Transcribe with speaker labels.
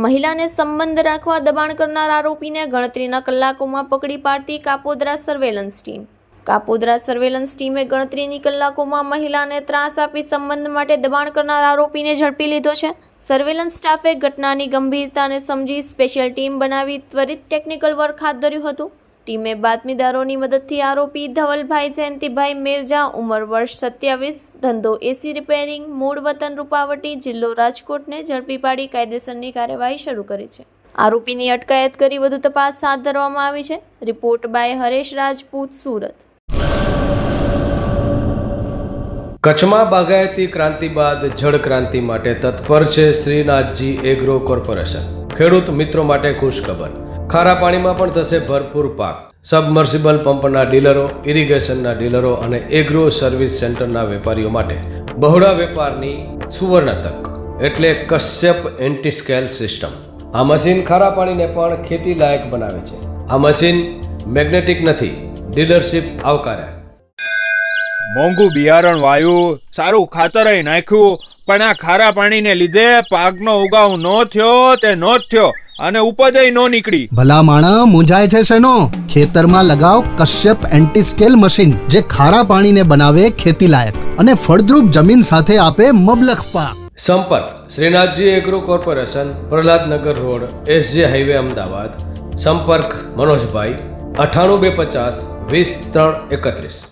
Speaker 1: મહિલાને સંબંધ રાખવા દબાણ કરનાર આરોપીને ગણતરીના કલાકોમાં પકડી પાડતી Kapodra surveillance team. Kapodra surveillance ટીમે ગણતરીની કલાકોમાં મહિલાને ત્રાસ આપી સંબંધ માટે દબાણ કરનાર આરોપીને ઝડપી લીધો છે. સર્વેલન્સ સ્ટાફે ઘટનાની ગંભીરતાને સમજી સ્પેશિયલ ટીમ બનાવી ત્વરિત ટેકનિકલ વર્ક હાથ ધર્યું હતું. ટીમે બાતમીદારોની મદદથી આરોપી ધવલભાઈ જયંતિભાઈ મેરજા, ઉંમર વર્ષ 27, ધંધો એસી રિપેરિંગ, મૂળ વતન રૂપાવટી, જિલ્લો રાજકોટને ઝડપી પાડી કાયદેસરની કાર્યવાહી શરૂ કરી છે. આરોપીની અટકાયત કરી વધુ તપાસ હાથ ધરવામાં આવી છે. Report by Haresh Rajput, Surat.
Speaker 2: કચ્છમાં બાગાયતી ક્રાંતિ બાદ જળ ક્રાંતિ માટે તત્પર છે શ્રીનાથજી એગ્રો કોર્પોરેશન. ખેડૂત મિત્રો માટે ખુશખબર, ખારા પાણીમાં પણ થશે ભરપૂર પાક. સબમર્સિબલ પંપના ડીલરો, ઇરિગેશનના ડીલરો અને એગ્રો સર્વિસ સેન્ટરના વેપારીઓ માટે બહોળા વેપારની સુવર્ણ તક એટલે કશ્યપ એન્ટીસ્કેલ સિસ્ટમ. આ મશીન ખારા પાણીને પણ ખેતી લાયક બનાવે છે. આ મશીન મેગ્નેટિક નથી, ડીલરશીપ આવકાર્યા.
Speaker 3: મોંઘું બિયારણ વાયું, સારું ખાતરય નાખ્યું, પણ આ ખારા પાણીને લીધે પાકનો ઉગાવ નો થયો તે નો જ થયો અને ઉપજય નો નીકળી.
Speaker 4: ભલા માણા મૂંઝાય છે શેનો? ખેતરમાં લગાવ કશ્યપ એન્ટીસ્કેલ મશીન, જે ખારા પાણીને બનાવે ખેતી લાયક અને ફળદ્રુપ જમીન સાથે આપે મબલખ પાક.
Speaker 2: સંપર્ક Shrinathji agro corporation, Prahlad Nagar road, SJ highway, Ahmedabad. સંપર્ક મનોજભાઈ 98 250 20 331.